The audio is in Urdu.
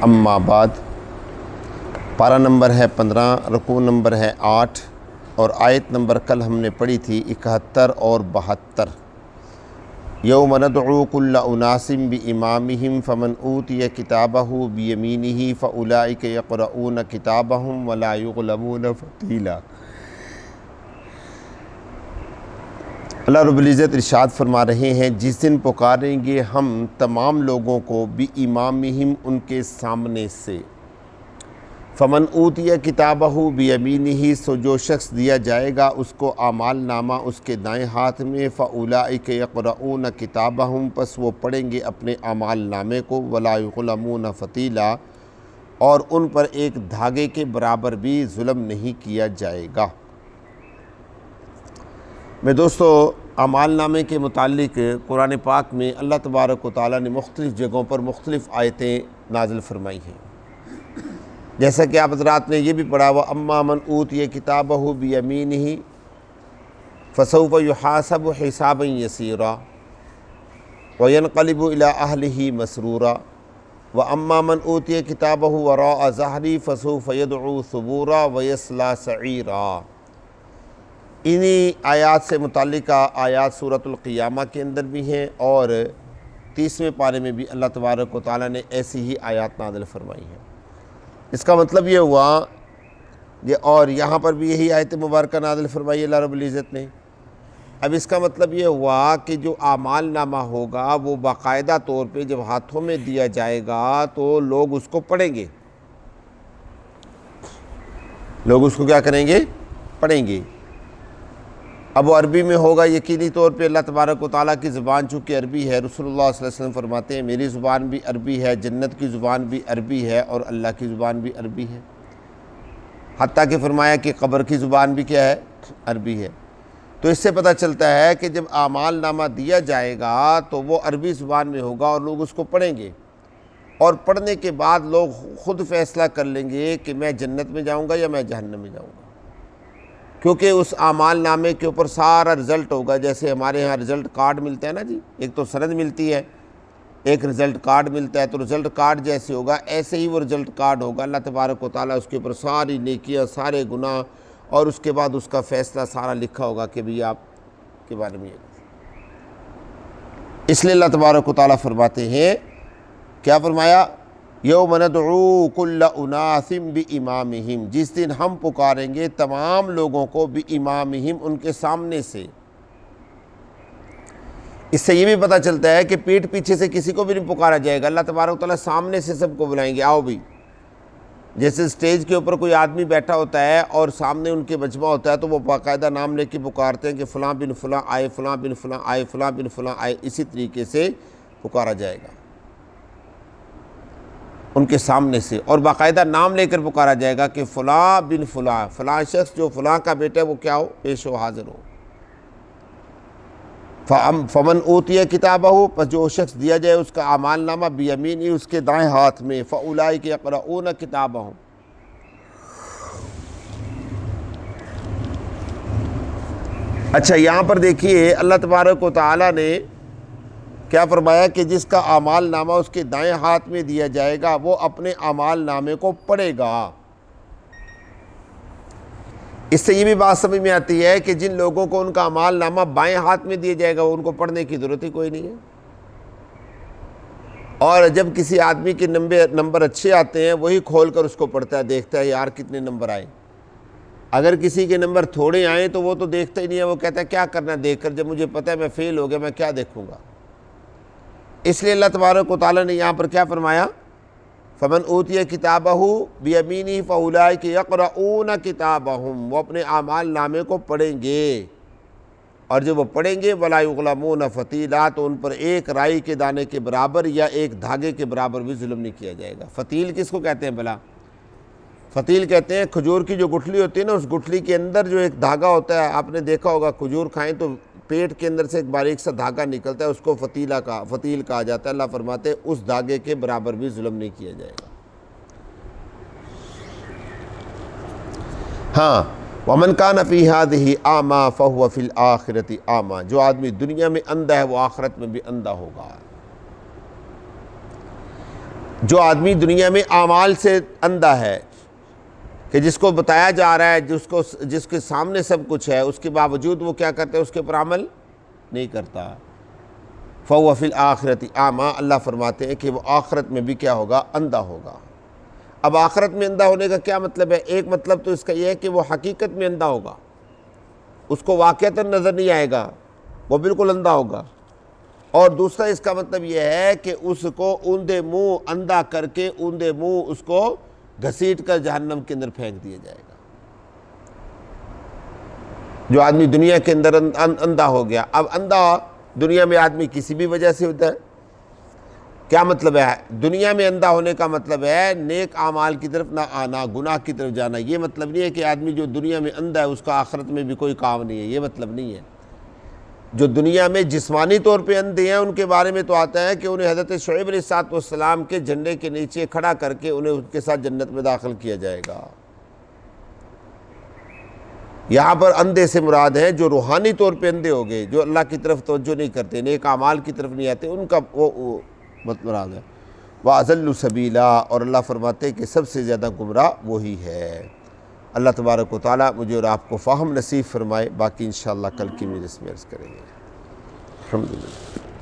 اما بعد، پارہ نمبر ہے 15، رکوع نمبر ہے 8 اور آیت نمبر کل ہم نے پڑھی تھی 71 اور 72۔ یوم ندعو کل اناس بامامہم فمن اوتی کتابہ بیمینہ فاولئک یقرؤون کتابہم ولا یظلمون فتیلا۔ اللہ رب العزت ارشاد فرما رہے ہیں جس دن پکاریں گے ہم تمام لوگوں کو بامامہم ان کے سامنے سے، فمن اوتی کتابہ بیمینہ سو جو شخص دیا جائے گا اس کو اعمال نامہ اس کے دائیں ہاتھ میں، فاولئک یقرؤون کتابہم پس وہ پڑھیں گے اپنے اعمال نامے کو، ولا یظلمون فتیلا اور ان پر ایک دھاگے کے برابر بھی ظلم نہیں کیا جائے گا۔ میں دوستو اعمال نامے کے متعلق قرآن پاک میں اللہ تبارک و تعالیٰ نے مختلف جگہوں پر مختلف آیتیں نازل فرمائی ہیں، جیسا کہ آپ حضرات نے یہ بھی پڑھا وَأَمَّا مَنْ أُوتِيَ كِتَابَهُ بِيَمِينِهِ فَسَوْفَ يُحَاسَبُ حِسَابًا يَسِيرًا وَيَنْقَلِبُ إِلَىٰ أَهْلِهِ مَسْرُورًا وَأَمَّا مَنْ أُوتِيَ كِتَابَهُ وَرَاءَ ظَهْرِهِ فَسَوْفَ يَدْعُو ثُبُورًا وَيَصْلَىٰ سَعِيرًا۔ انہی آیات سے متعلقہ آیات سورۃ القیامہ کے اندر بھی ہیں اور 30ویں پارے میں بھی اللہ تبارک و تعالیٰ نے ایسی ہی آیات نازل فرمائی ہیں۔ اس کا مطلب یہ ہوا اور یہاں پر بھی یہی آیت مبارکہ نازل فرمائی اللہ رب العزت نے۔ اب اس کا مطلب یہ ہوا کہ جو اعمال نامہ ہوگا وہ باقاعدہ طور پہ جب ہاتھوں میں دیا جائے گا تو لوگ اس کو پڑھیں گے، لوگ اس کو کیا کریں گے؟ پڑھیں گے۔ اب وہ عربی میں ہوگا، یقینی طور پہ اللہ تبارک و تعالیٰ کی زبان چونکہ عربی ہے، رسول اللہ صلی اللہ علیہ وسلم فرماتے ہیں میری زبان بھی عربی ہے، جنت کی زبان بھی عربی ہے اور اللہ کی زبان بھی عربی ہے، حتیٰ کہ فرمایا کہ قبر کی زبان بھی کیا ہے؟ عربی ہے۔ تو اس سے پتہ چلتا ہے کہ جب اعمال نامہ دیا جائے گا تو وہ عربی زبان میں ہوگا اور لوگ اس کو پڑھیں گے، اور پڑھنے کے بعد لوگ خود فیصلہ کر لیں گے کہ میں جنت میں جاؤں گا یا میں جہنم میں جاؤں گا، کیونکہ اس اعمال نامے کے اوپر سارا رزلٹ ہوگا۔ جیسے ہمارے ہاں رزلٹ کارڈ ملتا ہے نا جی، ایک تو سند ملتی ہے، ایک رزلٹ کارڈ ملتا ہے، تو رزلٹ کارڈ جیسے ہوگا ایسے ہی وہ رزلٹ کارڈ ہوگا۔ اللہ تبارک و تعالیٰ اس کے اوپر ساری نیکیاں، سارے گناہ اور اس کے بعد اس کا فیصلہ سارا لکھا ہوگا کہ بھی آپ کے بارے میں۔ اس لیے اللہ تبارک و تعالیٰ فرماتے ہیں، کیا فرمایا؟ یوم ندعو کل اناس بامامہم، جس دن ہم پکاریں گے تمام لوگوں کو بامامہم ان کے سامنے سے۔ اس سے یہ بھی پتہ چلتا ہے کہ پیٹھ پیچھے سے کسی کو بھی نہیں پکارا جائے گا، اللہ تبارک و تعالیٰ سامنے سے سب کو بلائیں گے، آؤ بھی۔ جیسے سٹیج کے اوپر کوئی آدمی بیٹھا ہوتا ہے اور سامنے ان کے مجمع ہوتا ہے تو وہ باقاعدہ نام لے کے پکارتے ہیں کہ فلاں بن فلاں آئے، فلاں بن فلاں آئے، فلاں بن فلاں آئے، اسی طریقے سے پکارا جائے گا ان کے سامنے سے، اور باقاعدہ نام لے کر پکارا جائے گا کہ فلاں بن فلاں، فلاں شخص جو فلاں کا بیٹا ہے وہ کیا ہو؟ پیش ہو، حاضر ہو۔ فمن اوتی کتابہ پس جو شخص دیا جائے اس کا اعمال نامہ بیمینہ اس کے دائیں ہاتھ میں، فاولئک یقرؤون کتابہم۔ اچھا یہاں پر دیکھیے اللہ تبارک و تعالیٰ نے کیا فرمایا کہ جس کا اعمال نامہ اس کے دائیں ہاتھ میں دیا جائے گا وہ اپنے اعمال نامے کو پڑھے گا۔ اس سے یہ بھی بات سمجھ میں آتی ہے کہ جن لوگوں کو ان کا اعمال نامہ بائیں ہاتھ میں دیا جائے گا ان کو پڑھنے کی ضرورت ہی کوئی نہیں ہے، اور جب کسی آدمی کے نمبر اچھے آتے ہیں وہی کھول کر اس کو پڑھتا ہے، دیکھتا ہے یار کتنے نمبر آئے۔ اگر کسی کے نمبر تھوڑے آئیں تو وہ تو دیکھتا ہی نہیں ہے، وہ کہتا ہے کیا کرنا دیکھ کر، جب مجھے پتہ ہے میں فیل ہو گیا میں کیا دیکھوں گا۔ اس لیے اللہ تبارک و تعالیٰ نے یہاں پر کیا فرمایا؟ فمن اوتی کتابہ بیمینہ فاولئک یقرؤون کتابہم، وہ اپنے اعمال نامے کو پڑھیں گے، اور جب وہ پڑھیں گے ولا یظلمون فتیلا تو ان پر ایک رائی کے دانے کے برابر یا ایک دھاگے کے برابر بھی ظلم نہیں کیا جائے گا۔ فتیل کس کو کہتے ہیں بھلا؟ فتیل کہتے ہیں کھجور کی جو گٹھلی ہوتی ہے نا، اس گٹھلی کے اندر جو ایک دھاگا ہوتا ہے، آپ نے دیکھا ہوگا کھجور کھائیں تو پیٹ کے اندر سے ایک باریک سا دھاگا نکلتا ہے، اس کو فتیل کہا جاتا ہے۔ اللہ فرماتے ہیں اس دھاگے کے برابر بھی ظلم نہیں کیا جائے گا۔ ہاں وَمَنْ كَانَ فِي هَذِهِ أَعْمَىٰ فَهُوَ فِي الْآخِرَةِ أَعْمَىٰ، جو آدمی دنیا میں اندھا ہے وہ آخرت میں بھی اندھا ہوگا۔ جو آدمی دنیا میں اعمال سے اندھا ہے کہ جس کو بتایا جا رہا ہے، جس کے سامنے سب کچھ ہے، اس کے باوجود وہ کیا کرتا ہے؟ اس کے اوپر عمل نہیں کرتا۔ فَهُوَ فِي الْآخِرَةِ أَعْمَىٰ، اللہ فرماتے ہیں کہ وہ آخرت میں بھی کیا ہوگا؟ اندھا ہوگا۔ اب آخرت میں اندھا ہونے کا کیا مطلب ہے؟ ایک مطلب تو اس کا یہ ہے کہ وہ حقیقت میں اندھا ہوگا، اس کو واقعتاً نظر نہیں آئے گا، وہ بالکل اندھا ہوگا۔ اور دوسرا اس کا مطلب یہ ہے کہ اس کو اوندے منہ اندھا کر کے اوندے منہ اس کو گھسیٹ کر جہنم کے اندر پھینک دیا جائے گا۔ جو آدمی دنیا کے اندر اندھا ہو گیا، اب اندھا دنیا میں آدمی کسی بھی وجہ سے ہوتا ہے۔ کیا مطلب ہے؟ دنیا میں اندھا ہونے کا مطلب ہے نیک اعمال کی طرف نہ آنا، گناہ کی طرف جانا۔ یہ مطلب نہیں ہے کہ آدمی جو دنیا میں اندھا ہے اس کا آخرت میں بھی کوئی کام نہیں ہے، یہ مطلب نہیں ہے۔ جو دنیا میں جسمانی طور پہ اندھے ہیں ان کے بارے میں تو آتا ہے کہ انہیں حضرت شعیب علیہ السلام کے جھنڈے کے نیچے کھڑا کر کے انہیں ان کے ساتھ جنت میں داخل کیا جائے گا۔ یہاں پر اندھے سے مراد ہے جو روحانی طور پہ اندھے ہو گئے، جو اللہ کی طرف توجہ نہیں کرتے، نیک اعمال کی طرف نہیں آتے، ان کا وہ مراد ہے۔ وَأَضَلُّ سَبِيلًا، اور اللہ فرماتے ہیں کہ سب سے زیادہ گمراہ وہی ہے۔ اللہ تبارک و تعالیٰ مجھے اور آپ کو فہم نصیب فرمائے، باقی انشاءاللہ کل کی مجلس میں عرض کریں گے۔ الحمدللہ۔